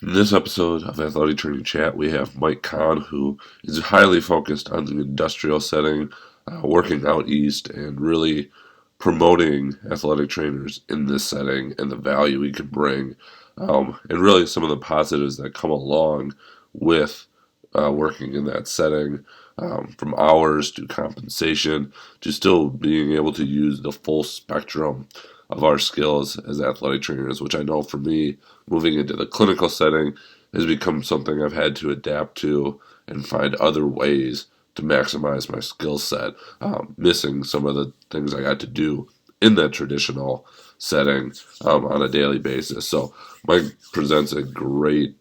In this episode of Athletic Training Chat, we have Mike Kahn, who is highly focused on the industrial setting, working out east, and really promoting athletic trainers in this setting and the value we can bring, and really some of the positives that come along with working in that setting, from hours to compensation to still being able to use the full spectrum of our skills as athletic trainers, which I know for me, moving into the clinical setting has become something I've had to adapt to and find other ways to maximize my skill set, missing some of the things I got to do in that traditional setting on a daily basis. So Mike presents a great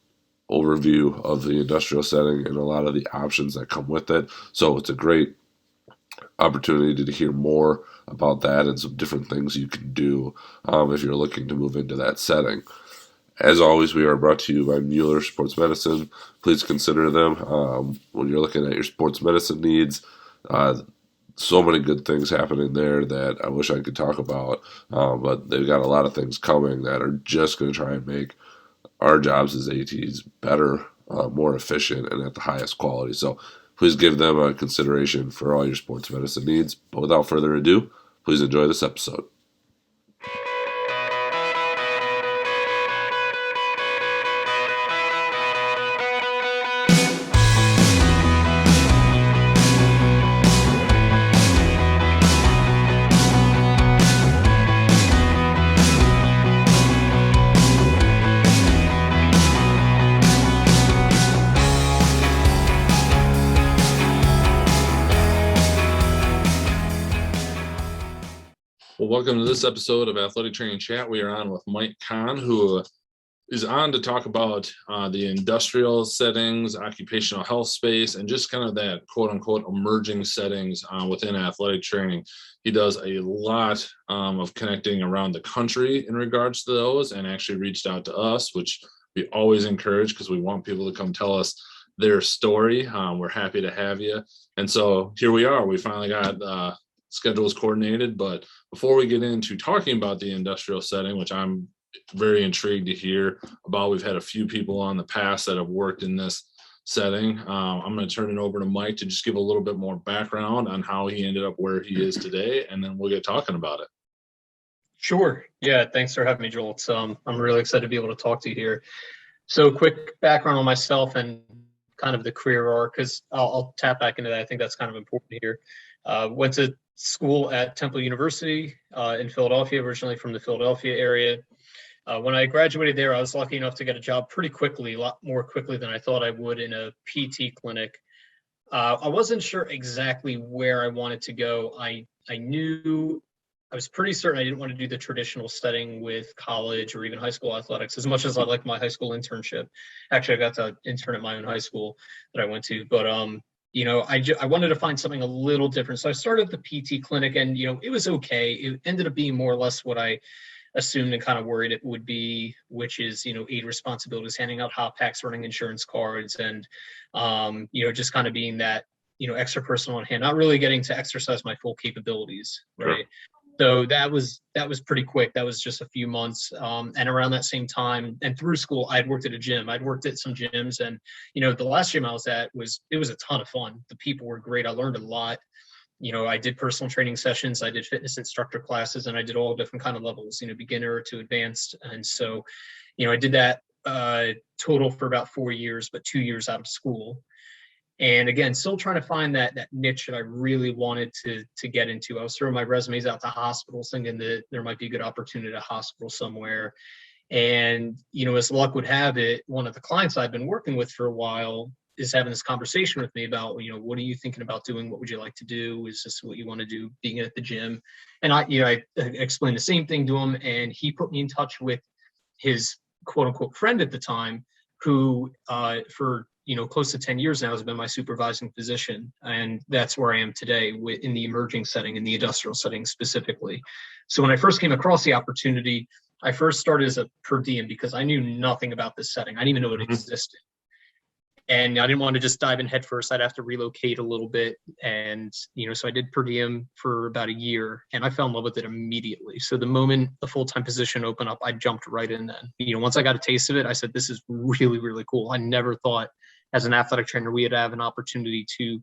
overview of the industrial setting and a lot of the options that come with it. So it's a great opportunity to hear more about that and some different things you can do if you're looking to move into that setting. As always, we are brought to you by Mueller Sports Medicine. Please consider them when you're looking at your sports medicine needs. So many good things happening there that I wish I could talk about, but they've got a lot of things coming that are just going to try and make our jobs as ATs better, more efficient, and at the highest quality. So please give them a consideration for all your sports medicine needs. But without further ado, please enjoy this episode. Well, welcome to this episode of Athletic Training Chat. We are on with Mike Kahn, who is on to talk about the industrial settings, occupational health space, and just kind of that quote unquote emerging settings within athletic training. He does a lot of connecting around the country in regards to those, and actually reached out to us, which we always encourage because we want people to come tell us their story. We're happy to have you. And so here we are. We finally got schedules coordinated. But before we get into talking about the industrial setting, which I'm very intrigued to hear about, we've had a few people on the past that have worked in this setting. I'm going to turn it over to Mike to just give a little bit more background on how he ended up where he is today, and then we'll get talking about it. Sure. Yeah. Thanks for having me, Joel. I'm really excited to be able to talk to you here. So quick background on myself and kind of the career arc, because I'll tap back into that. I think that's kind of important here. Went to school at Temple University in Philadelphia, originally from the Philadelphia area. When I graduated there, I was lucky enough to get a job pretty quickly, a lot more quickly than I thought I would, in a PT clinic. I wasn't sure exactly where I wanted to go. I was pretty certain I didn't want to do the traditional setting with college or even high school athletics, as much as I liked my high school internship. Actually, I got to intern at my own high school that I went to, but I wanted to find something a little different. So I started the PT clinic, and, it was okay. It ended up being more or less what I assumed and kind of worried it would be, which is, aid responsibilities, handing out hot packs, running insurance cards, and, just kind of being that, extra person on hand, not really getting to exercise my full capabilities. Right. Sure. So that was pretty quick. That was just a few months. And around that same time and through school, I'd worked at a gym. I'd worked at some gyms, and, the last gym I was at was a ton of fun. The people were great. I learned a lot. I did personal training sessions. I did fitness instructor classes, and I did all different kind of levels, beginner to advanced. And so, I did that total for about 4 years, but 2 years out of school. And again, still trying to find that niche that I really wanted to get into. I was throwing my resumes out to hospitals, thinking that there might be a good opportunity at a hospital somewhere. And, as luck would have it, one of the clients I've been working with for a while is having this conversation with me about, what are you thinking about doing? What would you like to do? Is this what you want to do, being at the gym? And I explained the same thing to him, and he put me in touch with his quote unquote friend at the time, who for close to 10 years now has been my supervising physician. And that's where I am today in the emerging setting, in the industrial setting specifically. So when I first came across the opportunity, I first started as a per diem because I knew nothing about this setting. I didn't even know it existed. And I didn't want to just dive in head first. I'd have to relocate a little bit. And, so I did per diem for about a year and I fell in love with it immediately. So the moment the full-time position opened up, I jumped right in then. Once I got a taste of it, I said, this is really, really cool. I never thought as an athletic trainer, we would have an opportunity to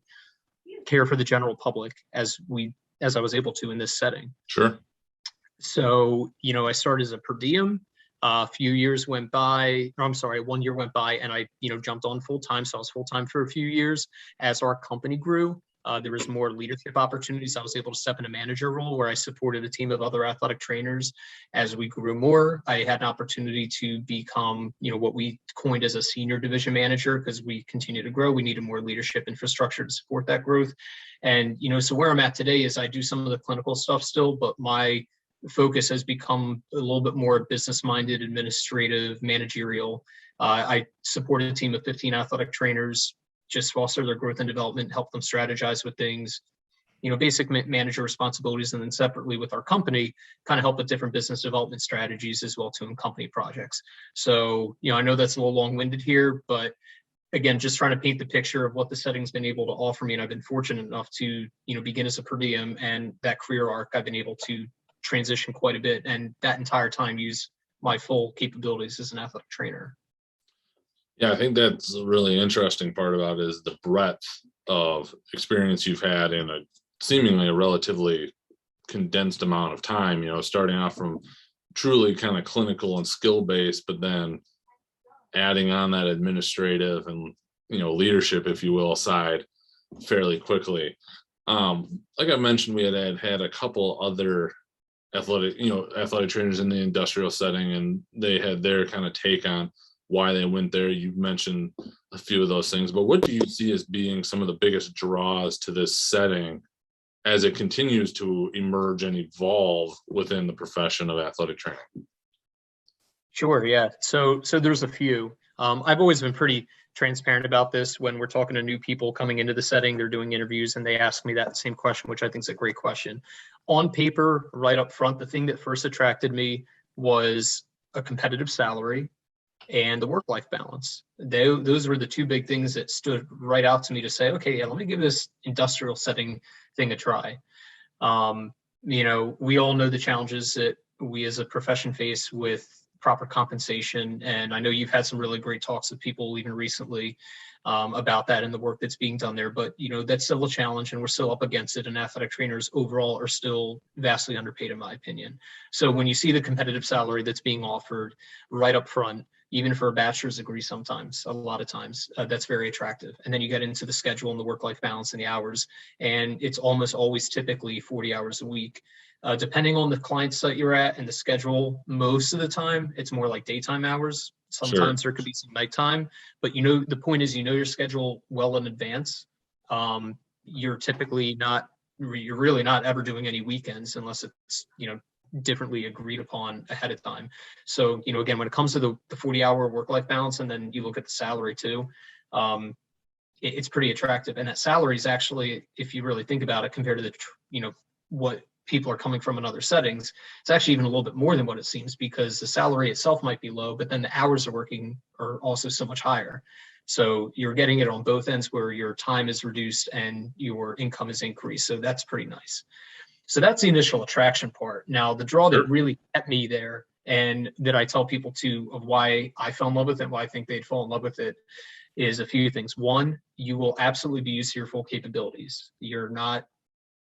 care for the general public as I was able to in this setting. Sure. So, I started as a per diem. A few years went by, or I'm sorry, 1 year went by and I, jumped on full time. So I was full time for a few years. As our company grew, there was more leadership opportunities. I was able to step in a manager role where I supported a team of other athletic trainers. As we grew more, I had an opportunity to become, what we coined as a senior division manager because we continue to grow. We needed more leadership infrastructure to support that growth. And, so where I'm at today is I do some of the clinical stuff still, but my focus has become a little bit more business-minded, administrative, managerial. I supported a team of 15 athletic trainers, just foster their growth and development, help them strategize with things, basic manager responsibilities, and then separately with our company, kind of help with different business development strategies as well too in company projects. So, I know that's a little long-winded here, but again, just trying to paint the picture of what the setting's been able to offer me. And I've been fortunate enough to, begin as a per diem, and that career arc I've been able to transition quite a bit, and that entire time use my full capabilities as an athletic trainer. Yeah, I think that's a really interesting part about it is the breadth of experience you've had in a seemingly a relatively condensed amount of time, starting off from truly kind of clinical and skill based, but then adding on that administrative and, leadership, if you will, side fairly quickly. Like I mentioned, we had a couple other athletic trainers in the industrial setting, and they had their kind of take on why they went there. You mentioned a few of those things, but what do you see as being some of the biggest draws to this setting as it continues to emerge and evolve within the profession of athletic training? Sure. Yeah. So there's a few. I've always been pretty transparent about this when we're talking to new people coming into the setting. They're doing interviews and they ask me that same question, which I think is a great question. On paper, right up front, the thing that first attracted me was a competitive salary and the work-life balance. Those were the two big things that stood right out to me to say, okay, yeah, let me give this industrial setting thing a try. We all know the challenges that we as a profession face with proper compensation. And I know you've had some really great talks with people even recently about that and the work that's being done there. But, that's still a challenge and we're still up against it. And athletic trainers overall are still vastly underpaid, in my opinion. So when you see the competitive salary that's being offered right up front, even for a bachelor's degree, sometimes, a lot of times, that's very attractive. And then you get into the schedule and the work-life balance and the hours, and it's almost always typically 40 hours a week. Depending on the client site you're at and the schedule, most of the time, it's more like daytime hours. Sometimes There could be some nighttime, but the point is, your schedule well in advance. You're really not ever doing any weekends unless it's, differently agreed upon ahead of time. So, again, when it comes to the 40-hour work-life balance, and then you look at the salary too, it's pretty attractive. And that salary is actually, if you really think about it, compared to what people are coming from in other settings, it's actually even a little bit more than what it seems, because the salary itself might be low, but then the hours of working are also so much higher. So you're getting it on both ends where your time is reduced and your income is increased. So that's pretty nice. So that's the initial attraction part. Now, the draw that really kept me there, and that I tell people too, of why I fell in love with it, why I think they'd fall in love with it, is a few things. One, you will absolutely be used to your full capabilities. You're not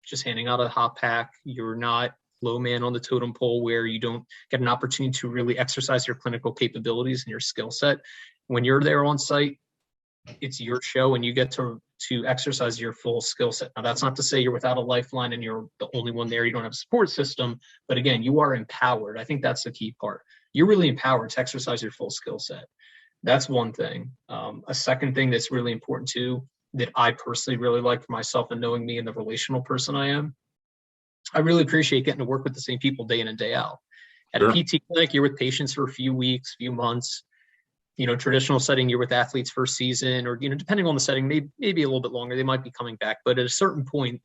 just handing out a hot pack. You're not low man on the totem pole where you don't get an opportunity to really exercise your clinical capabilities and your skill set. When you're there on site, it's your show and you get to exercise your full skill set. Now, that's not to say you're without a lifeline and you're the only one there. You don't have a support system, but again, you are empowered. I think that's the key part. You're really empowered to exercise your full skill set. That's one thing. A second thing that's really important too, that I personally really like for myself and knowing me and the relational person I am, I really appreciate getting to work with the same people day in and day out. At a PT clinic, you're with patients for a few weeks, few months. Traditional setting, you're with athletes for a season, or, depending on the setting, maybe a little bit longer, they might be coming back. But at a certain point,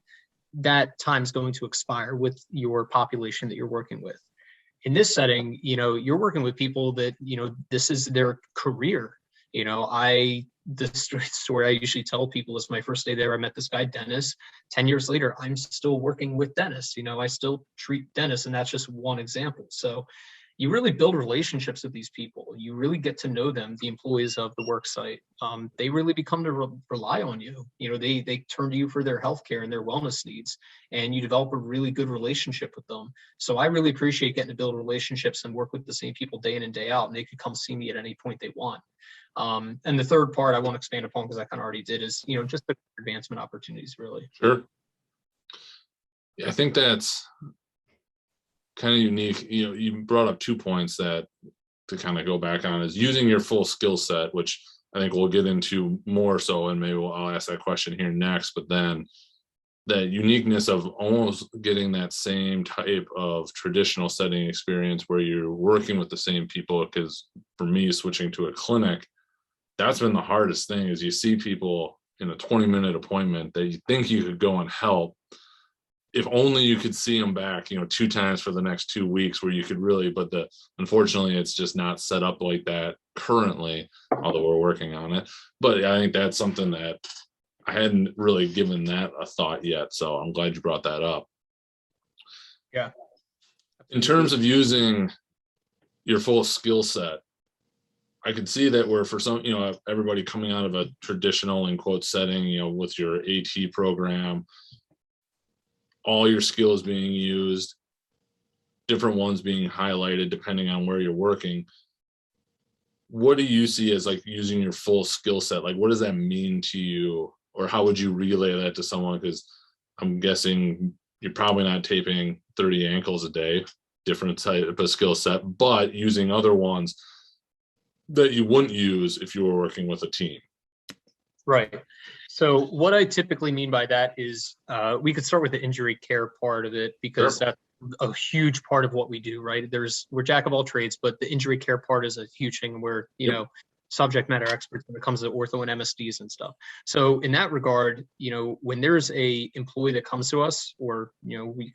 that time's going to expire with your population that you're working with. In this setting, you're working with people that, this is their career. I story I usually tell people is my first day there, I met this guy, Dennis. 10 years later, I'm still working with Dennis. I still treat Dennis, and that's just one example. So you really build relationships with these people. You really get to know them, the employees of the work site. They really become to rely on you. They turn to you for their healthcare and their wellness needs, and you develop a really good relationship with them. So I really appreciate getting to build relationships and work with the same people day in and day out, and they could come see me at any point they want. And the third part I won't expand upon because I kind of already did is, just the advancement opportunities, really. Sure. Yeah, I think that's kind of unique. You brought up 2 points that to kind of go back on is using your full skill set, which I think we'll get into more so, and maybe I'll ask that question here next, but then that uniqueness of almost getting that same type of traditional setting experience where you're working with the same people. Because for me, switching to a clinic, that's been the hardest thing, is you see people in a 20-minute appointment that you think you could go and help. If only you could see them back, 2 times for the next 2 weeks where you could really, but unfortunately it's just not set up like that currently, although we're working on it. But I think that's something that I hadn't really given that a thought yet. So I'm glad you brought that up. Yeah. In terms of using your full skill set, I could see that where for some, everybody coming out of a traditional, in quote, setting, with your AT program, all your skills being used, different ones being highlighted depending on where you're working. What do you see as like using your full skill set? Like, what does that mean to you? Or how would you relay that to someone? Because I'm guessing you're probably not taping 30 ankles a day, different type of skill set, but using other ones that you wouldn't use if you were working with a team. Right. So what I typically mean by that is we could start with the injury care part of it, because Sure. that's a huge part of what we do, right? We're jack of all trades, but the injury care part is a huge thing. We're, subject matter experts when it comes to ortho and MSDs and stuff. So in that regard, when there's a employee that comes to us, or, we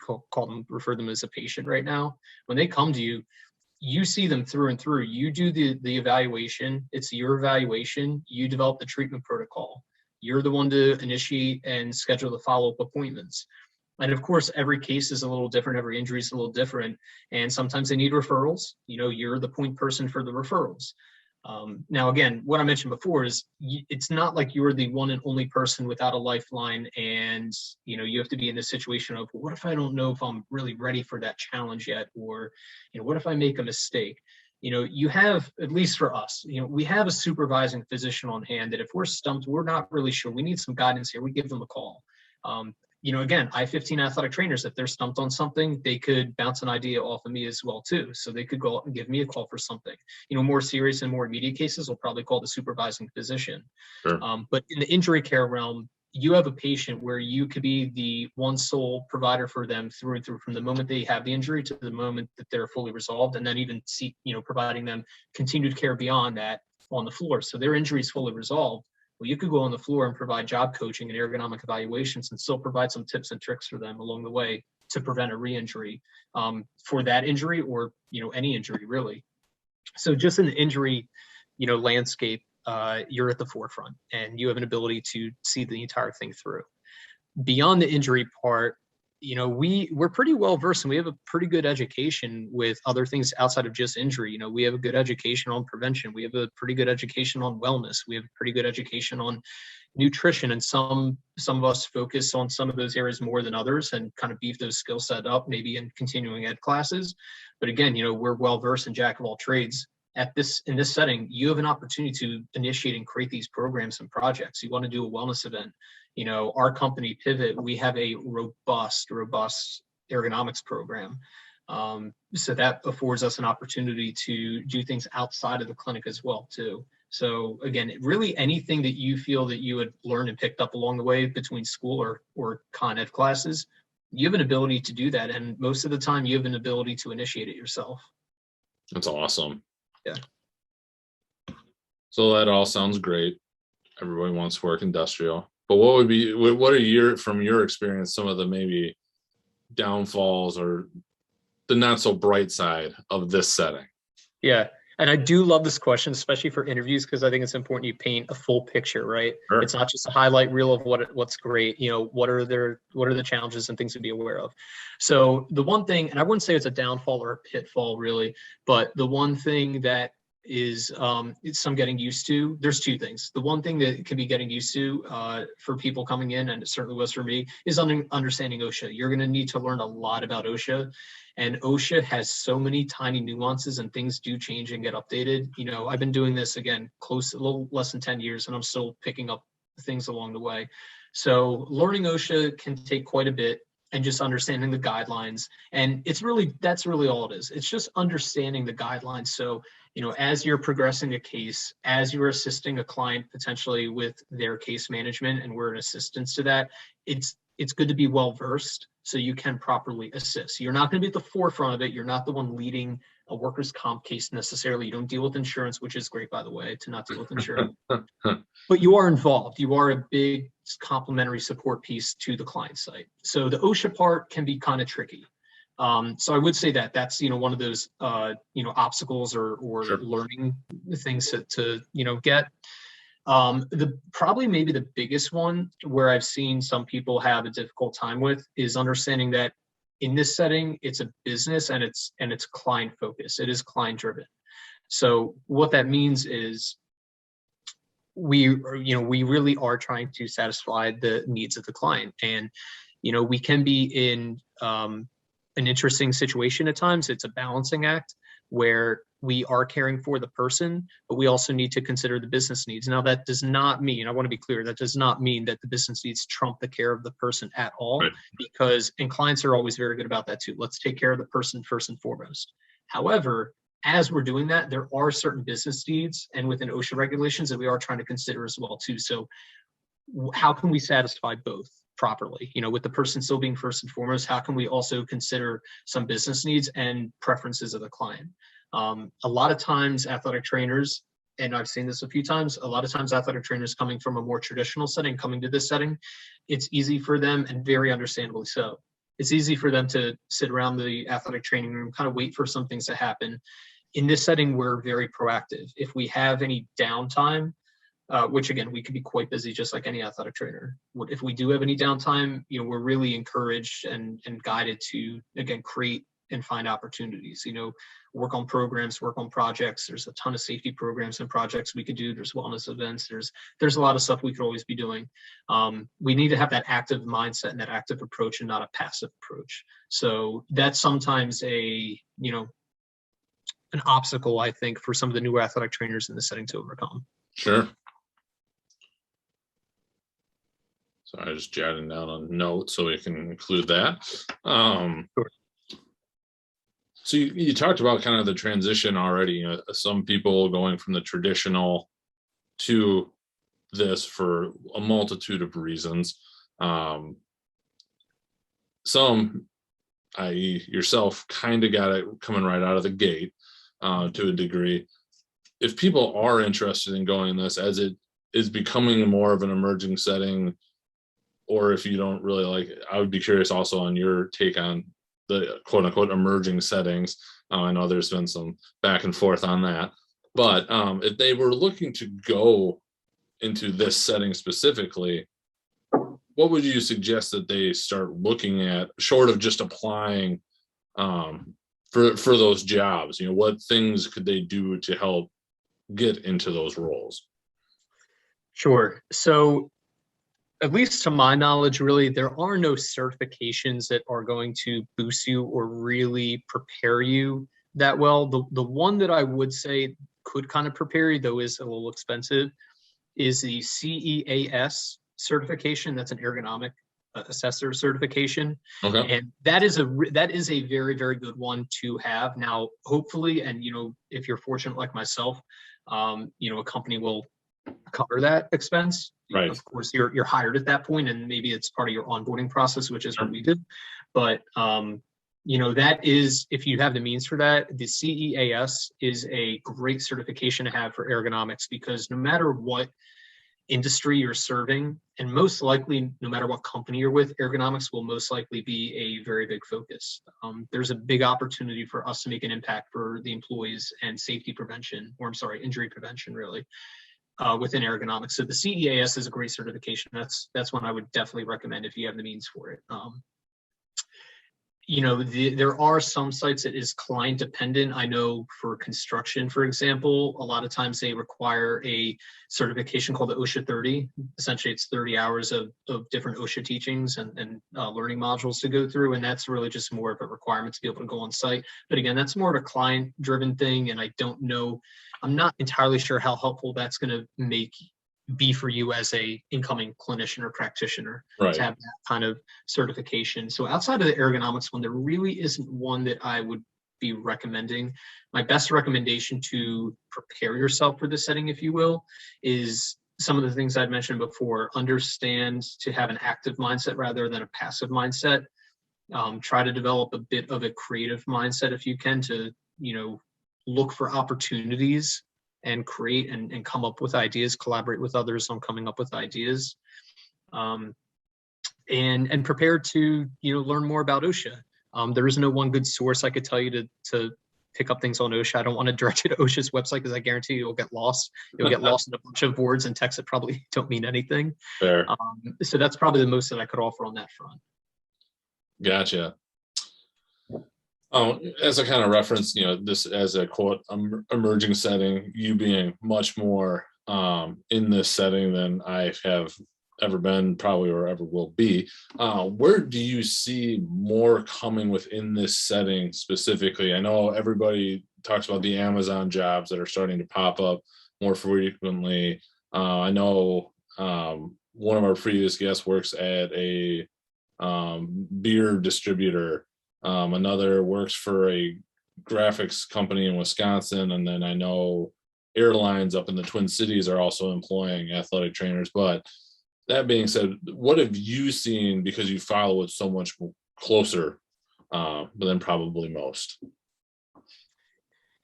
refer them as a patient right now, when they come to you, you see them through and through. You do the evaluation. It's your evaluation. You develop the treatment protocol. You're the one to initiate and schedule the follow-up appointments. And of course, every case is a little different. Every injury is a little different. And sometimes they need referrals. You're the point person for the referrals. Now, again, what I mentioned before is it's not like you're the one and only person without a lifeline, and you have to be in this situation of, well, what if I don't know if I'm really ready for that challenge yet, or what if I make a mistake? You have, at least for us, we have a supervising physician on hand that if we're stumped, we're not really sure, we need some guidance here, we give them a call. Again, I have 15 athletic trainers. If they're stumped on something, they could bounce an idea off of me as well too. So they could go out and give me a call for something. More serious and more immediate cases, we'll probably call the supervising physician. Sure. But in the injury care realm, you have a patient where you could be the one sole provider for them through and through, from the moment they have the injury to the moment that they're fully resolved, and then even providing them continued care beyond that on the floor. So their injury is fully resolved. Well, you could go on the floor and provide job coaching and ergonomic evaluations and still provide some tips and tricks for them along the way to prevent a re-injury for that injury, or, any injury really. So just in the injury, landscape, you're at the forefront and you have an ability to see the entire thing through. Beyond the injury part, we're pretty well versed, and we have a pretty good education with other things outside of just injury. We have a good education on prevention. We have a pretty good education on wellness. We have a pretty good education on nutrition, and some of us focus on some of those areas more than others and kind of beef those skill set up, maybe in continuing ed classes. But again, we're well versed in jack of all trades. In this setting, you have an opportunity to initiate and create these programs and projects. You want to do a wellness event. Our company, Pivot, we have a robust ergonomics program. So that affords us an opportunity to do things outside of the clinic as well, too. So again, really anything that you feel that you had learned and picked up along the way between school or con ed classes, you have an ability to do that. And most of the time you have an ability to initiate it yourself. That's awesome. Yeah. So that all sounds great. Everybody wants to work industrial. But what are from your experience, some of the maybe downfalls or the not so bright side of this setting? Yeah. And I do love this question, especially for interviews, because I think it's important you paint a full picture, right? Sure. It's not just a highlight reel of what's great. What are the challenges and things to be aware of. So the one thing, and I wouldn't say it's a downfall or a pitfall really, but the one thing that is some getting used to. There's two things. The one thing that can be getting used to for people coming in, and it certainly was for me, is understanding OSHA. You're going to need to learn a lot about OSHA. And OSHA has so many tiny nuances, and things do change and get updated. I've been doing this again a little less than 10 years, and I'm still picking up things along the way. So learning OSHA can take quite a bit, and just understanding the guidelines. And that's really all it is. It's just understanding the guidelines. So, as you're progressing a case, as you're assisting a client potentially with their case management, and we're an assistance to that, it's good to be well versed so you can properly assist. You're not going to be at the forefront of it. You're not the one leading a workers' comp case necessarily. You don't deal with insurance, which is great, by the way, to not deal with insurance. But you are involved. You are a big complementary support piece to the client site. So the OSHA part can be kind of tricky. So I would say that's one of those obstacles or Sure. learning things to get. Probably maybe the biggest one where I've seen some people have a difficult time with is understanding that in this setting, it's a business and it's client focused. It is client driven. So what that means is we really are trying to satisfy the needs of the client. And, we can be in an interesting situation at times. It's a balancing act where we are caring for the person, but we also need to consider the business needs. Now, that does not mean, I want to be clear, that does not mean that the business needs trump the care of the person at all, right. And clients are always very good about that too. Let's take care of the person first and foremost. However, as we're doing that, there are certain business needs and within OSHA regulations that we are trying to consider as well too. So how can we satisfy both properly? With the person still being first and foremost, how can we also consider some business needs and preferences of the client? A lot of times athletic trainers, and I've seen this a few times, a lot of times athletic trainers coming from a more traditional setting, coming to this setting, it's easy for them, and very understandably so. It's easy for them to sit around the athletic training room, kind of wait for some things to happen. In this setting, we're very proactive. If we have any downtime, which again, we could be quite busy just like any athletic trainer. If we do have any downtime, we're really encouraged and guided to, again, create and find opportunities, work on programs, work on projects. There's a ton of safety programs and projects we could do. There's wellness events. There's a lot of stuff we could always be doing. We need to have that active mindset and that active approach and not a passive approach. So that's sometimes an obstacle, I think, for some of the newer athletic trainers in the setting to overcome. Sure. So I just jotted down a note so we can include that. Sure. So you talked about kind of the transition already. Some people going from the traditional to this for a multitude of reasons. Some, i.e. yourself, kind of got it coming right out of the gate to a degree. If people are interested in going this as it is becoming more of an emerging setting, or if you don't really like it, I would be curious also on your take on the quote unquote emerging settings. I know there's been some back and forth on that, but if they were looking to go into this setting specifically, what would you suggest that they start looking at, short of just applying for those jobs? What things could they do to help get into those roles? Sure. So at least to my knowledge, really, there are no certifications that are going to boost you or really prepare you that well. The one that I would say could kind of prepare you, though is a little expensive, is the CEAS certification. That's an ergonomic assessor certification. Okay. And that is a very, very good one to have. Now, hopefully, and if you're fortunate like myself, a company will cover that expense. Right. Of course, you're hired at that point, and maybe it's part of your onboarding process, which is what we did. But that is, if you have the means for that, the CEAS is a great certification to have for ergonomics, because no matter what industry you're serving, and most likely, no matter what company you're with, ergonomics will most likely be a very big focus. There's a big opportunity for us to make an impact for the employees and safety prevention, or I'm sorry, injury prevention, really, within ergonomics. So the CEAS is a great certification. That's one I would definitely recommend if you have the means for it. There are some sites that is client dependent. I know for construction, for example, a lot of times they require a certification called the OSHA 30. Essentially, it's 30 hours of different OSHA teachings and learning modules to go through. And that's really just more of a requirement to be able to go on site. But again, that's more of a client driven thing. And I don't know, I'm not entirely sure how helpful that's going to be for you as a incoming clinician or practitioner Right. to have that kind of certification. So outside of the ergonomics one, there really isn't one that I would be recommending. My best recommendation to prepare yourself for this setting, if you will, is some of the things I'd mentioned before. Understand to have an active mindset rather than a passive mindset. Try to develop a bit of a creative mindset if you can, to look for opportunities and create and come up with ideas, collaborate with others on coming up with ideas, and prepare to learn more about OSHA. There is no one good source I could tell you to pick up things on OSHA. I don't want to direct you to OSHA's website because I guarantee you'll get lost. You'll get lost in a bunch of words and texts that probably don't mean anything. Fair. So that's probably the most that I could offer on that front. Gotcha. As I kind of referenced, this as a quote emerging setting, you being much more in this setting than I have ever been, probably, or ever will be. Where do you see more coming within this setting specifically? I know everybody talks about the Amazon jobs that are starting to pop up more frequently. I know one of our previous guests works at a beer distributor. Another works for a graphics company in Wisconsin. And then I know airlines up in the Twin Cities are also employing athletic trainers. But that being said, what have you seen, because you follow it so much closer than probably most?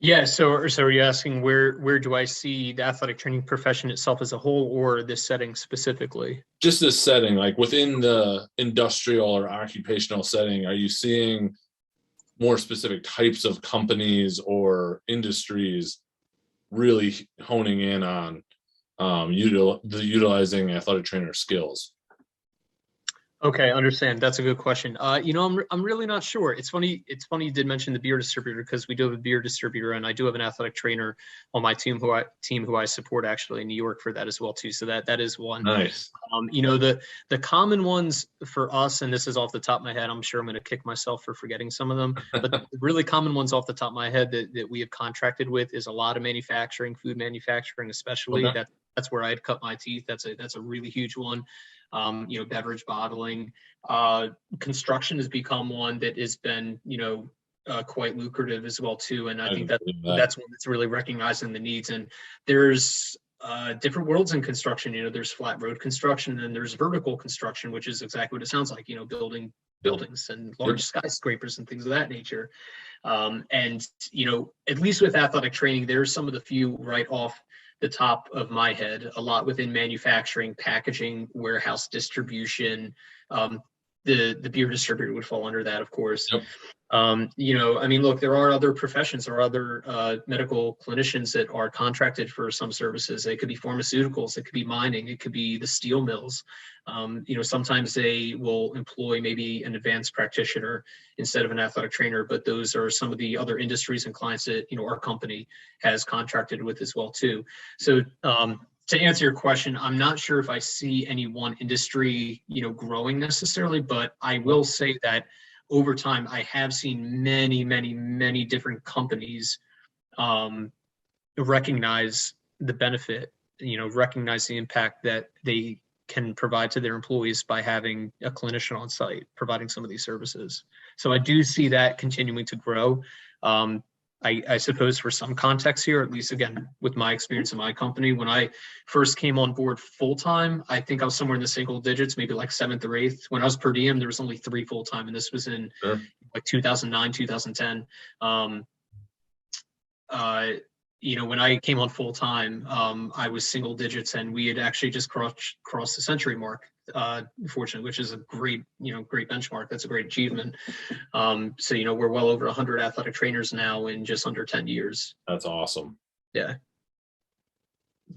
Yeah, so are you asking where do I see the athletic training profession itself as a whole, or this setting specifically? Just this setting, like within the industrial or occupational setting, are you seeing more specific types of companies or industries really honing in on utilizing athletic trainer skills? Okay, understand. That's a good question. I'm really not sure. It's funny you did mention the beer distributor, because we do have a beer distributor, and I do have an athletic trainer on my team who I support actually in New York for that as well too. So that is one. Nice. The common ones for us, and this is off the top of my head, I'm sure I'm going to kick myself for forgetting some of them, but the really common ones off the top of my head that we have contracted with is a lot of manufacturing, food manufacturing especially. Okay. That's where I'd cut my teeth. That's a really huge one. Beverage bottling, construction has become one that has been, quite lucrative as well too. And I think that's one that's really recognizing the needs. And there's different worlds in construction. There's flat road construction, and there's vertical construction, which is exactly what it sounds like. Building buildings and large skyscrapers and things of that nature. At least with athletic training, there's some of the few right off the top of my head, a lot within manufacturing, packaging, warehouse distribution. The beer distributor would fall under that, of course. Yep. Look, there are other professions or other medical clinicians that are contracted for some services. It could be pharmaceuticals, it could be mining, it could be the steel mills. Sometimes they will employ maybe an advanced practitioner instead of an athletic trainer, but those are some of the other industries and clients that, our company has contracted with as well too. So, to answer your question, I'm not sure if I see any one industry, growing necessarily, but I will say that over time, I have seen many, many, many different companies recognize the benefit, recognize the impact that they can provide to their employees by having a clinician on site providing some of these services. So I do see that continuing to grow. I suppose for some context here, at least again, with my experience in my company, when I first came on board full-time, I think I was somewhere in the single digits, maybe like 7th or 8th. When I was per diem, there was only 3 full-time, and this was in like 2009, 2010. when I came on full time, I was single digits, and we had actually just crossed the century mark, fortunately, which is a great benchmark. That's a great achievement. So, we're well over 100 athletic trainers now in just under 10 years. That's awesome. Yeah.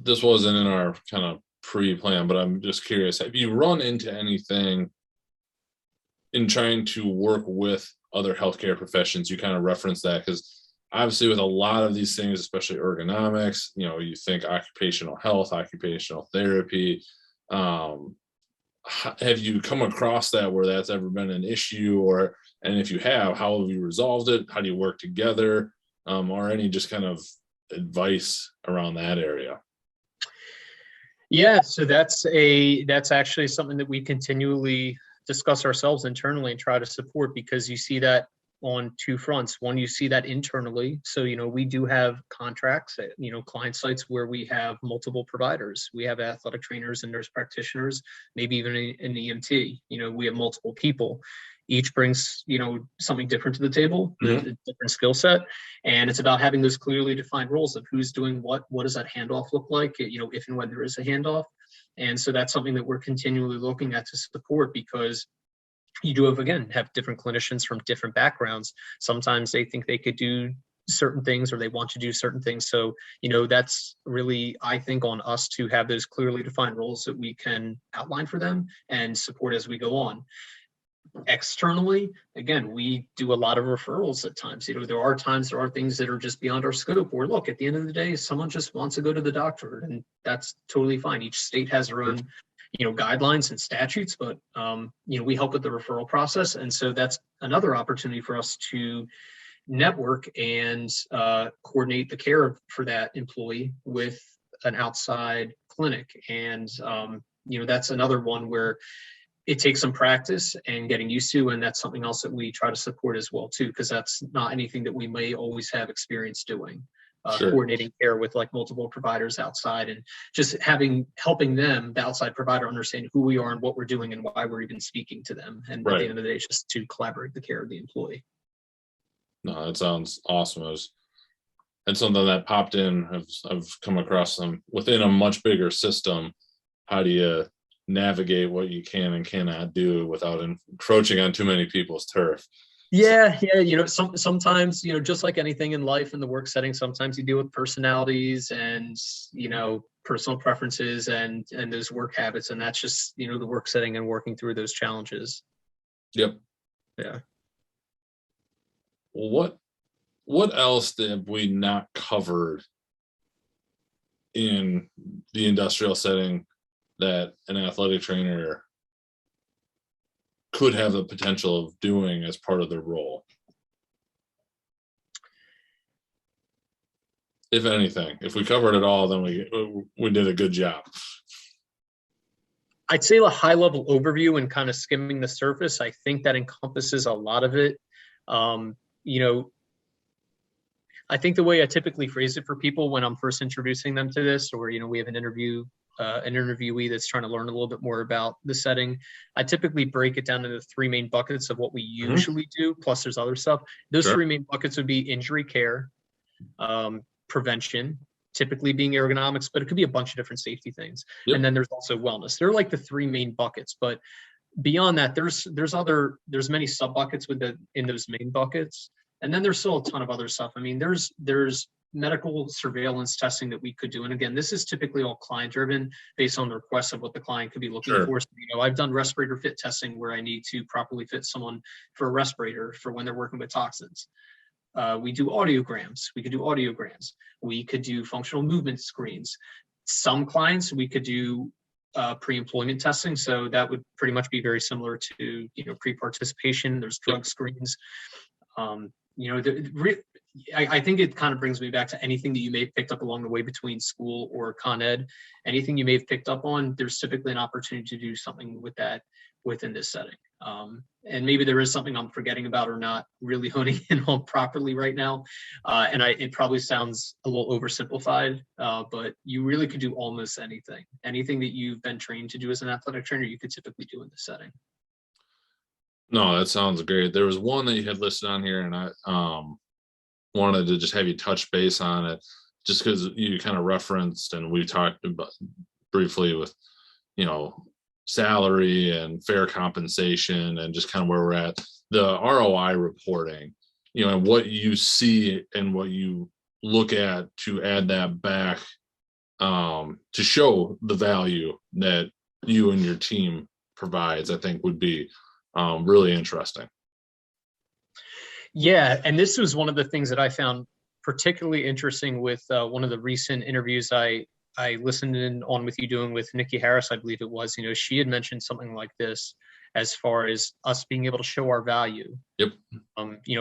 This wasn't in our kind of pre-plan, but I'm just curious, have you run into anything in trying to work with other healthcare professions? You kind of referenced that, because obviously with a lot of these things, especially ergonomics, you think occupational health, occupational therapy. Have you come across that where that's ever been an issue, and if you have, how have you resolved it? How do you work together? Or any just kind of advice around that area? Yeah, so that's actually something that we continually discuss ourselves internally and try to support, because you see that on two fronts. One, you see that internally. So, we do have contracts at, client sites where we have multiple providers. We have athletic trainers and nurse practitioners, maybe even an EMT. We have multiple people. Each brings, something different to the table, a different skill set. And it's about having those clearly defined roles of who's doing what does that handoff look like, if and when there is a handoff. And so that's something that we're continually looking at to support, because you do have different clinicians from different backgrounds. Sometimes they think they could do certain things, or they want to do certain things. So, that's really, I think, on us to have those clearly defined roles that we can outline for them and support as we go on. Externally, again, we do a lot of referrals at times. There are things that are just beyond our scope, or look, at the end of the day, someone just wants to go to the doctor, and that's totally fine. Each state has their own guidelines and statutes, but we help with the referral process. And so that's another opportunity for us to network and coordinate the care for that employee with an outside clinic. And that's another one where it takes some practice and getting used to, and that's something else that we try to support as well too, because that's not anything that we may always have experience doing. Sure. Coordinating care with multiple providers outside, and just helping them, the outside provider, understand who we are and what we're doing and why we're even speaking to them. And at the end of the day, it's just to collaborate the care of the employee. No, that sounds awesome. It's something that popped in. I've come across them within a much bigger system. How do you navigate what you can and cannot do without encroaching on too many people's turf? Yeah. Sometimes, just like anything in life, in the work setting, sometimes you deal with personalities and, personal preferences and those work habits. And that's just, the work setting and working through those challenges. Yep. Yeah. Well, what else have we not covered in the industrial setting that an athletic trainer could have the potential of doing as part of their role? If anything, if we covered it all, then we did a good job. I'd say a high level overview and kind of skimming the surface. I think that encompasses a lot of it. I think the way I typically phrase it for people when I'm first introducing them to this, or, we have an interviewee that's trying to learn a little bit more about the setting, I typically break it down into three main buckets of what we usually do, plus there's other stuff. Those three main buckets would be injury care, prevention, typically being ergonomics, but it could be a bunch of different safety things. Yep. And then there's also wellness. They're like the three main buckets, but beyond that, there's many sub buckets in those main buckets. And then there's still a ton of other stuff. I mean, there's medical surveillance testing that we could do. And again, this is typically all client driven based on the requests of what the client could be looking for. So, I've done respirator fit testing where I need to properly fit someone for a respirator for when they're working with toxins. We do audiograms. We could do audiograms. We could do functional movement screens. Some clients, we could do pre-employment testing. So that would pretty much be very similar to, pre-participation. There's drug screens. I think it kind of brings me back to anything that you may have picked up along the way between school or Con Ed. Anything you may have picked up on, there's typically an opportunity to do something with that within this setting. And maybe there is something I'm forgetting about or not really honing in on properly right now. It probably sounds a little oversimplified, but you really could do almost anything. Anything that you've been trained to do as an athletic trainer, you could typically do in this setting. No, that sounds great. There was one that you had listed on here, and I wanted to just have you touch base on it. just because you kind of referenced, and we talked about briefly with, salary and fair compensation and just kind of where we're at, the ROI reporting, and what you see and what you look at to add that back, to show the value that you and your team provides, I think would be really interesting. Yeah, and this was one of the things that I found particularly interesting with one of the recent interviews I listened in on with you doing with Nikki Harris, I believe it was. She had mentioned something like this as far as us being able to show our value. Yep.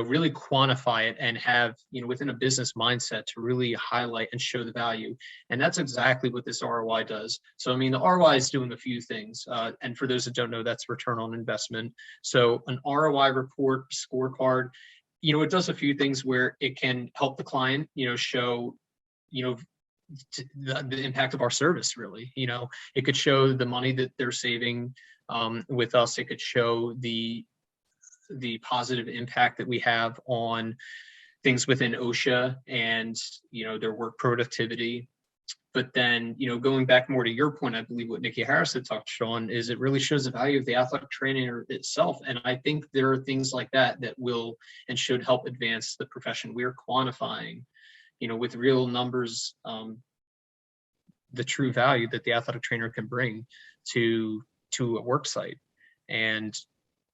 Really quantify it and have, within a business mindset to really highlight and show the value. And that's exactly what this ROI does. So, the ROI is doing a few things. And for those that don't know, that's return on investment. So an ROI report, scorecard, it does a few things where it can help the client, show, the impact of our service, really. It could show the money that they're saving with us. It could show the positive impact that we have on things within OSHA and, their work productivity. But then, going back more to your point, I believe what Nikki Harris had touched on is it really shows the value of the athletic trainer itself. And I think there are things like that will and should help advance the profession. We're quantifying, with real numbers, the true value that the athletic trainer can bring to a work site. And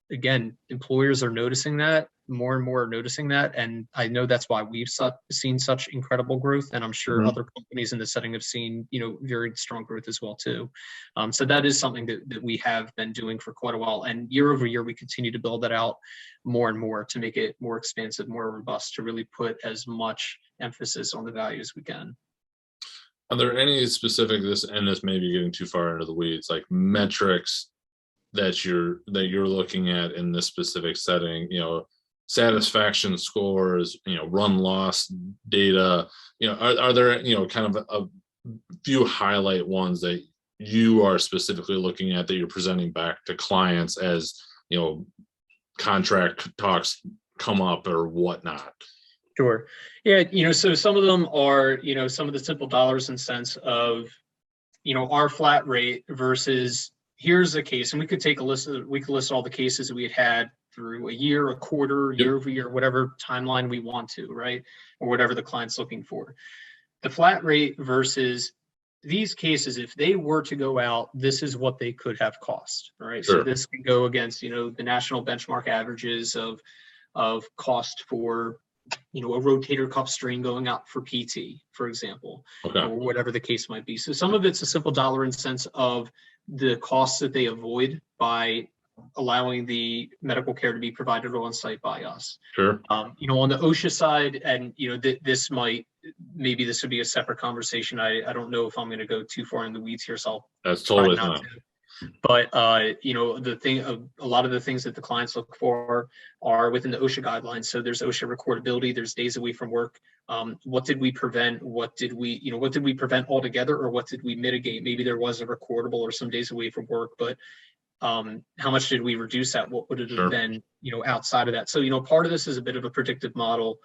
again, employers are noticing that, more and more are noticing that. And I know that's why we've seen such incredible growth. And I'm sure other companies in the setting have seen, very strong growth as well, too. So that is something that we have been doing for quite a while. And year over year, we continue to build that out more and more to make it more expansive, more robust, to really put as much emphasis on the value as we can. Are there any specific, this may be getting too far into the weeds, like metrics that you're looking at in this specific setting, satisfaction scores, run loss data, are there, kind of a few highlight ones that you are specifically looking at that you're presenting back to clients as, contract talks come up or whatnot? Sure. Yeah. So some of them are, some of the simple dollars and cents of, our flat rate versus here's a case. And we could list all the cases that we had through a year, a quarter, year over year, whatever timeline we want to, right? Or whatever the client's looking for. The flat rate versus these cases, if they were to go out, this is what they could have cost, right? Sure. So this can go against, the national benchmark averages of cost for, a rotator cuff strain going out for PT, for example, or whatever the case might be. So some of it's a simple dollar and cents of the costs that they avoid by allowing the medical care to be provided on site by us. Sure. On the OSHA side, and this would be a separate conversation. I don't know if I'm going to go too far in the weeds here, so that's totally fine. But a lot of the things that the clients look for are within the OSHA guidelines. So there's OSHA recordability, there's days away from work. What did we prevent? What did we prevent altogether, or what did we mitigate? Maybe there was a recordable or some days away from work, but how much did we reduce that? What would it have been, outside of that? So, part of this is a bit of a predictive model.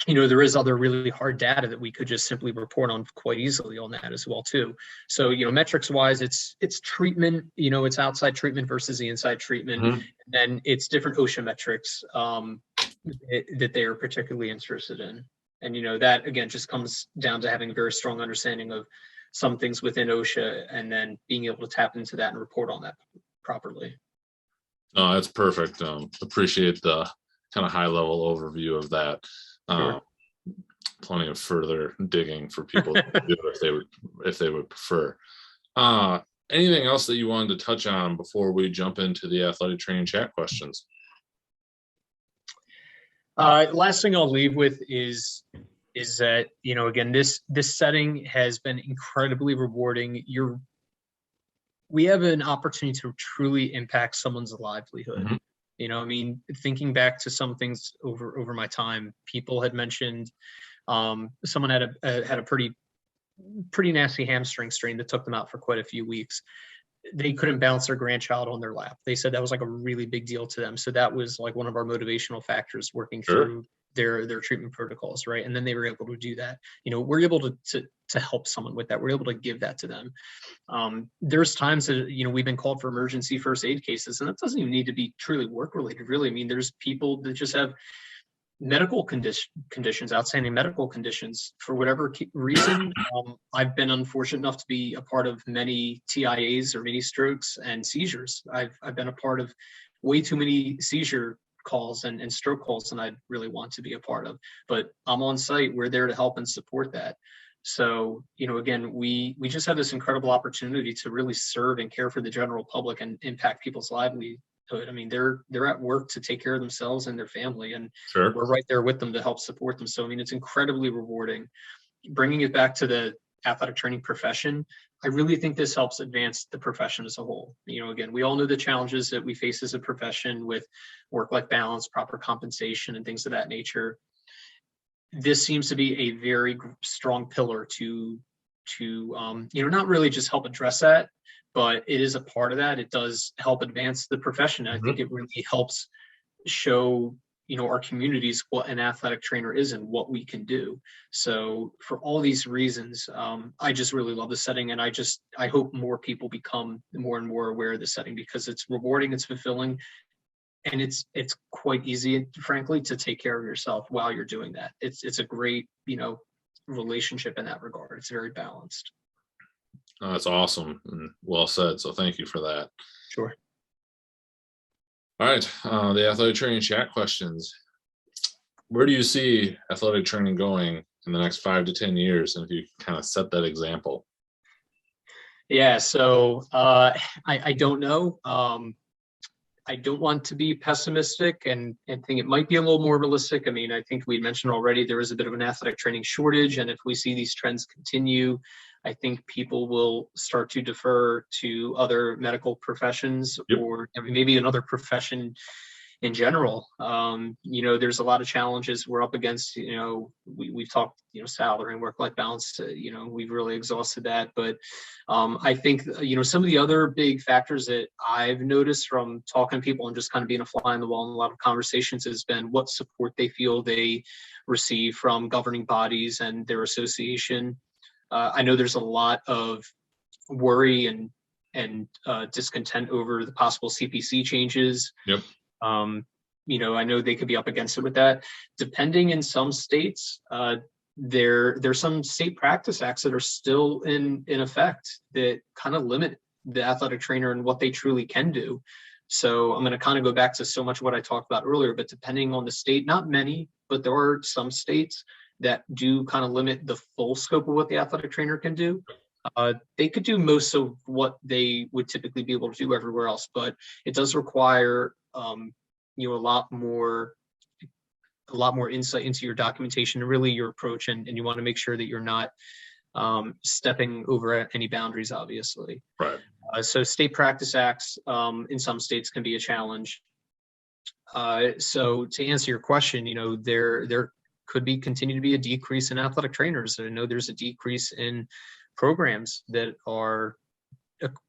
There is other really hard data that we could just simply report on quite easily on that as well, too. So, metrics wise, it's treatment, it's outside treatment versus the inside treatment. And then it's different OSHA metrics that they are particularly interested in. And, that again, just comes down to having a very strong understanding of some things within OSHA and then being able to tap into that and report on that properly. No, that's perfect. Appreciate the kind of high level overview of that. Sure. Plenty of further digging for people to do if they would prefer. Anything else that you wanted to touch on before we jump into the athletic training chat questions? Last thing I'll leave with is that, again, this setting has been incredibly rewarding. We have an opportunity to truly impact someone's livelihood. Thinking back to some things over my time, people had mentioned someone had a pretty nasty hamstring strain that took them out for quite a few weeks. They couldn't bounce their grandchild on their lap. They said that was like a really big deal to them. So that was like one of our motivational factors working through their treatment protocols, right? And then they were able to do that. We're able to help someone with that. We're able to give that to them. There's times that, we've been called for emergency first aid cases, and that doesn't even need to be truly work related, really. I mean, there's people that just have medical conditions, outstanding medical conditions for whatever reason. I've been unfortunate enough to be a part of many TIAs or mini strokes and seizures. I've been a part of way too many seizure calls and stroke calls than I'd really want to be a part of. But I'm on site. We're there to help and support that. So, again, we just have this incredible opportunity to really serve and care for the general public and impact people's livelihood. I mean, they're at work to take care of themselves and their family, and Sure. we're right there with them to help support them. So, I mean, it's incredibly rewarding. Bringing it back to the athletic training profession, I really think this helps advance the profession as a whole. Again, we all know the challenges that we face as a profession with work-life balance, proper compensation, and things of that nature. This seems to be a very strong pillar to not really just help address that, but it is a part of that. It does help advance the profession. I think it really helps show our communities what an athletic trainer is and what we can do. So for all these reasons, I just really love the setting, and I hope more people become more and more aware of the setting, because it's rewarding, it's fulfilling, and it's quite easy, frankly, to take care of yourself while you're doing that. It's a great relationship in that regard. It's very balanced. Oh, that's awesome and well said. So thank you for that. Sure. All right, the athletic training chat questions. Where do you see athletic training going in the next 5 to 10 years? And if you kind of set that example. Yeah, so I don't know. I don't want to be pessimistic and think it might be a little more realistic. I mean, I think we mentioned already there is a bit of an athletic training shortage, and if we see these trends continue, I think people will start to defer to other medical professions. Yep. Or maybe another profession in general. There's a lot of challenges we're up against. We've talked, salary and work-life balance. We've really exhausted that. But I think, some of the other big factors that I've noticed from talking to people and just kind of being a fly on the wall in a lot of conversations has been what support they feel they receive from governing bodies and their association. I know there's a lot of worry and discontent over the possible CPC changes. Yep. I know they could be up against it with that. Depending in some states, there's some state practice acts that are still in effect that kind of limit the athletic trainer and what they truly can do. So I'm going to kind of go back to so much of what I talked about earlier, but depending on the state, not many, but there are some states that do kind of limit the full scope of what the athletic trainer can do. They could do most of what they would typically be able to do everywhere else, but it does require a lot more insight into your documentation and really your approach, and you want to make sure that you're not stepping over any boundaries, obviously. Right. So state practice acts in some states can be a challenge. So to answer your question, there could continue to be a decrease in athletic trainers. I know there's a decrease in programs that are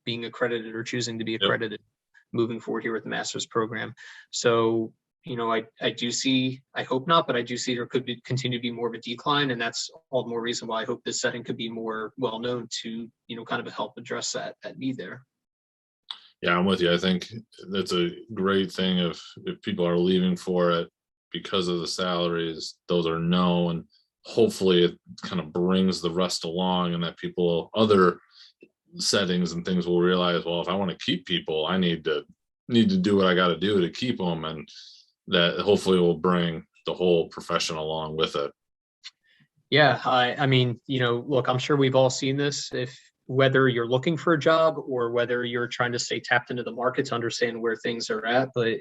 being accredited or choosing to be accredited. Yep. Moving forward here with the master's program. So, I do see, I hope not, but I do see there could continue to be more of a decline. And that's all the more reason why I hope this setting could be more well-known to, kind of help address that need there. Yeah, I'm with you. I think that's a great thing if people are leaving for it because of the salaries, those are no, and hopefully it kind of brings the rest along, and that people, other settings and things will realize, well, if I want to keep people, I need to do what I got to do to keep them, and that hopefully will bring the whole profession along with it. Yeah, I mean, look, I'm sure we've all seen this. If whether you're looking for a job or whether you're trying to stay tapped into the market to understand where things are at, but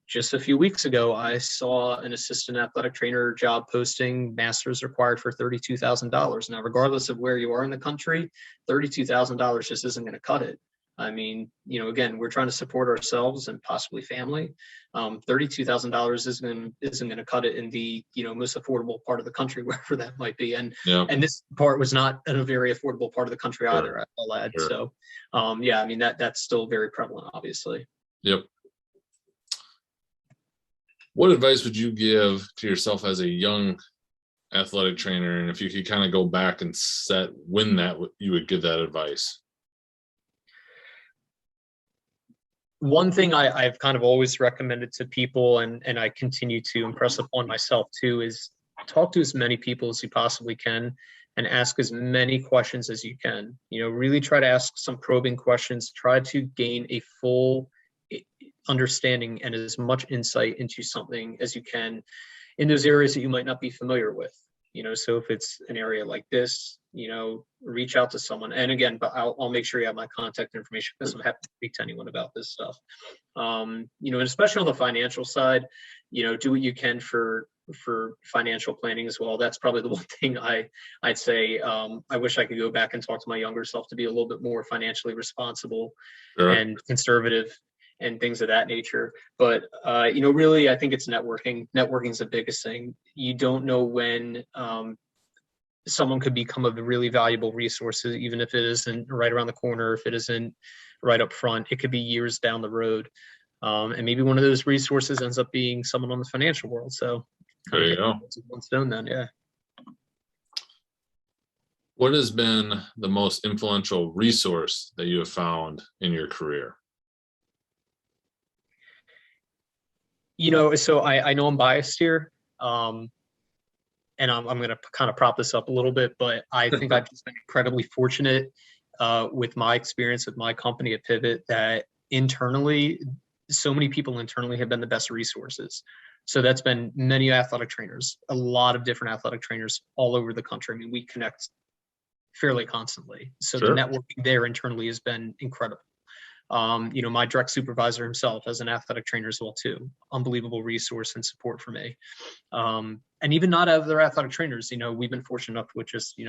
just a few weeks ago, I saw an assistant athletic trainer job posting, master's required for $32,000. Now, regardless of where you are in the country, $32,000 just isn't going to cut it. I mean, again, we're trying to support ourselves and possibly family. $32,000 isn't going to cut it in the most affordable part of the country, wherever that might be. And this part was not in a very affordable part of the country either, I'll add. Sure. So, I mean that's still very prevalent, obviously. Yep. What advice would you give to yourself as a young athletic trainer? And if you could kind of go back and set when that you would give that advice. One thing I've kind of always recommended to people, and I continue to impress upon myself too, is talk to as many people as you possibly can and ask as many questions as you can. Really try to ask some probing questions, try to gain a full understanding and as much insight into something as you can in those areas that you might not be familiar with. So if it's an area like this, reach out to someone. And again, but I'll make sure you have my contact information because I'm happy to speak to anyone about this stuff. And especially on the financial side, do what you can for financial planning as well. That's probably the one thing I'd say. I wish I could go back and talk to my younger self to be a little bit more financially responsible and conservative and things of that nature. But, really, I think it's networking. Networking is the biggest thing. You don't know when someone could become a really valuable resource, even if it isn't right around the corner, if it isn't right up front, it could be years down the road. And maybe one of those resources ends up being someone on the financial world. So there you go. One stone then, yeah. What has been the most influential resource that you have found in your career? So I know I'm biased here, and I'm going to kind of prop this up a little bit, but I think I've just been incredibly fortunate with my experience with my company at Pivot that internally, so many people internally have been the best resources. So that's been many athletic trainers, a lot of different athletic trainers all over the country. I mean, we connect fairly constantly. So Sure. The networking there internally has been incredible. My direct supervisor himself as an athletic trainer as well too, unbelievable resource and support for me. And even not other athletic trainers, we've been fortunate enough with just,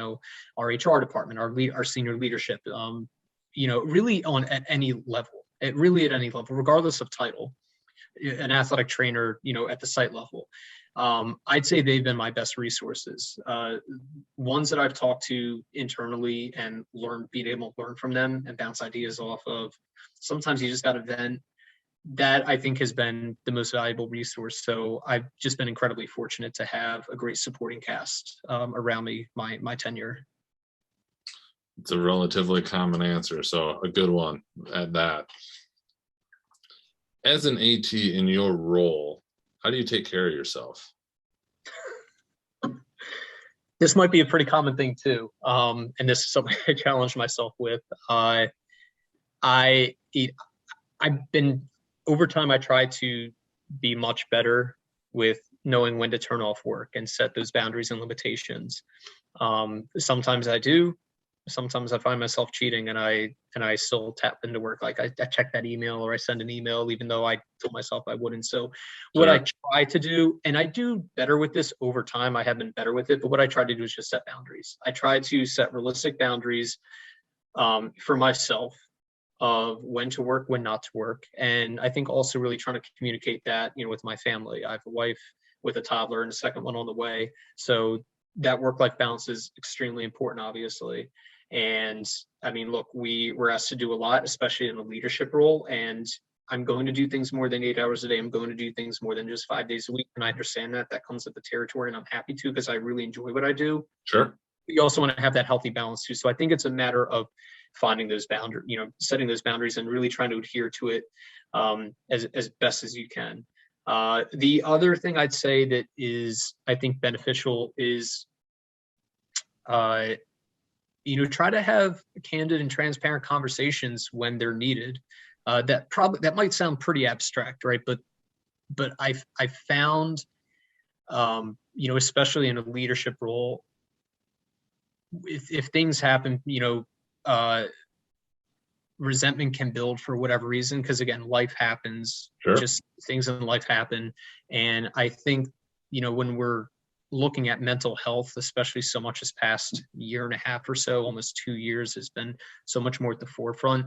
our HR department, our senior leadership, really at any level, regardless of title, an athletic trainer, at the site level. I'd say they've been my best resources. Ones that I've talked to internally and being able to learn from them and bounce ideas off of. Sometimes you just got to vent. That I think has been the most valuable resource. So I've just been incredibly fortunate to have a great supporting cast around me my tenure. It's a relatively common answer, so a good one at that. As an AT in your role, how do you take care of yourself? This might be a pretty common thing too. And this is something I challenge myself with. Over time, I try to be much better with knowing when to turn off work and set those boundaries and limitations. Sometimes I do. Sometimes I find myself cheating and I still tap into work. Like I check that email or I send an email, even though I told myself I wouldn't. So what I try to do, and I do better with this over time, I have been better with it, but what I try to do is just set boundaries. I try to set realistic boundaries for myself of when to work, when not to work. And I think also really trying to communicate that, with my family. I have a wife with a toddler and a second one on the way. So that work-life balance is extremely important, obviously. And I mean, look, we're asked to do a lot, especially in a leadership role. And I'm going to do things more than 8 hours a day. I'm going to do things more than just 5 days a week. And I understand that comes with the territory, and I'm happy to because I really enjoy what I do. Sure. You also want to have that healthy balance too. So I think it's a matter of finding those boundaries, setting those boundaries and really trying to adhere to it as best as you can. The other thing I'd say that is, I think, beneficial is, try to have candid and transparent conversations when they're needed. That might sound pretty abstract, right? But I've found, especially in a leadership role, if things happen, resentment can build for whatever reason, because again, life happens. Sure. Just things in life happen. And I think, when we're looking at mental health, especially so much this past year and a half or so, almost 2 years, has been so much more at the forefront.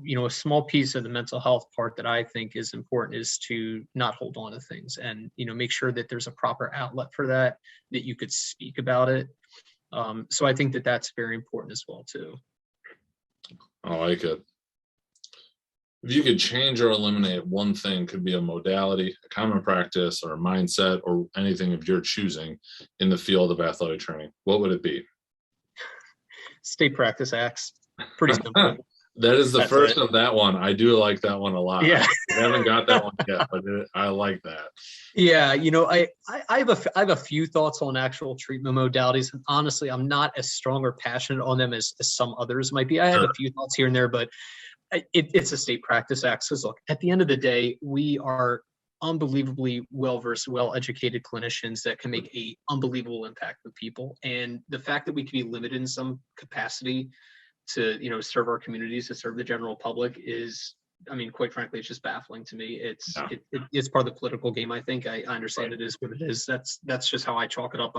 A small piece of the mental health part that I think is important is to not hold on to things and, make sure that there's a proper outlet for that you could speak about it. So I think that's very important as well too. I like it. If you could change or eliminate one thing, could be a modality, a common practice, or a mindset, or anything of your choosing in the field of athletic training, what would it be? State practice acts. Pretty simple. That is the That's first it. of that one. I do like that one a lot. Yeah. I haven't got that one yet, but I like that. Yeah, I have a few thoughts on actual treatment modalities, and honestly, I'm not as strong or passionate on them as some others might be. I have Sure. a few thoughts here and there, but it's a state practice act. So look, at the end of the day, we are unbelievably well-versed, well-educated clinicians that can make a unbelievable impact with people. And the fact that we can be limited in some capacity to, serve our communities, to serve the general public is, I mean, quite frankly, it's just baffling to me. Yeah. It's part of the political game. I think I understand it is what it is. That's just how I chalk it up.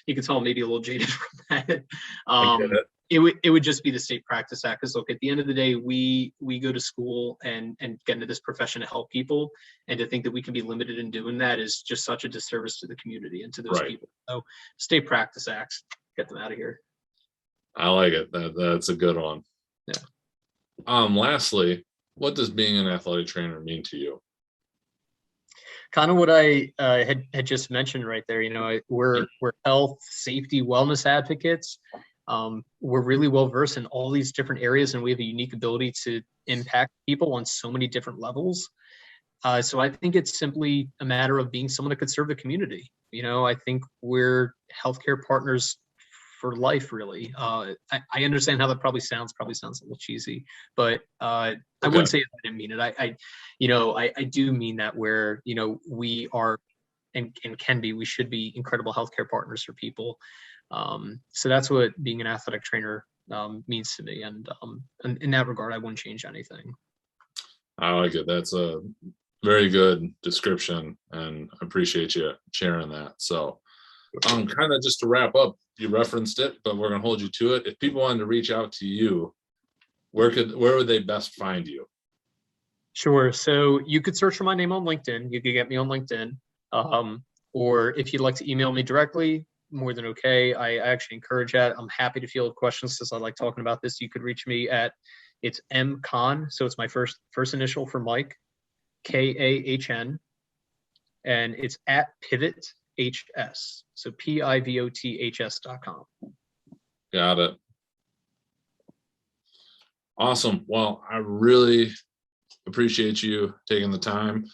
You can tell I'm maybe a little jaded from that. I get it. It would just be the state practice act. Because look, at the end of the day, we go to school and get into this profession to help people, and to think that we can be limited in doing that is just such a disservice to the community and to those Right. people. So state practice acts, get them out of here. I like it. That's a good one. Yeah. Lastly, what does being an athletic trainer mean to you? Kind of what I had just mentioned right there. We're health, safety, wellness advocates. We're really well versed in all these different areas, and we have a unique ability to impact people on so many different levels. So I think it's simply a matter of being someone that could serve the community. I think we're healthcare partners for life, really. I understand how that probably sounds a little cheesy, but I wouldn't say I didn't mean it. I do mean that where, we are and can be, we should be incredible healthcare partners for people. So that's what being an athletic trainer means to me. And in that regard, I wouldn't change anything. I like it. That's a very good description, and I appreciate you sharing that. So kind of just to wrap up, you referenced it, but we're going to hold you to it. If people wanted to reach out to you, where would they best find you? Sure. So you could search for my name on LinkedIn. You could get me on LinkedIn. Or if you'd like to email me directly, more than okay. I actually encourage that. I'm happy to field questions since I like talking about this. You could reach me at, it's M Kahn. So it's my first initial for Mike, KAHN. And it's at Pivot HS. So PIVOTHS.com. Got it. Awesome. Well, I really appreciate you taking the time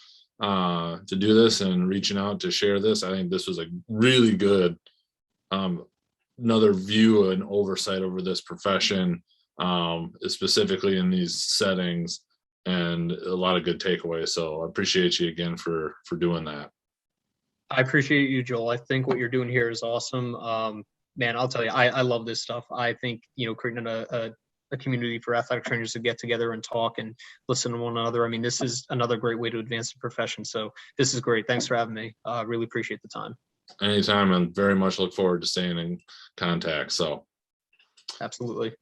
to do this and reaching out to share this. I think this was a really good another view and oversight over this profession, specifically in these settings, and a lot of good takeaways. So I appreciate you again for doing that. I appreciate you, Joel. I think what you're doing here is awesome. Man, I'll tell you, I love this stuff. I think, creating a community for athletic trainers to get together and talk and listen to one another. I mean, this is another great way to advance the profession. So this is great. Thanks for having me. Really appreciate the time. Anytime, and very much look forward to staying in contact. So absolutely.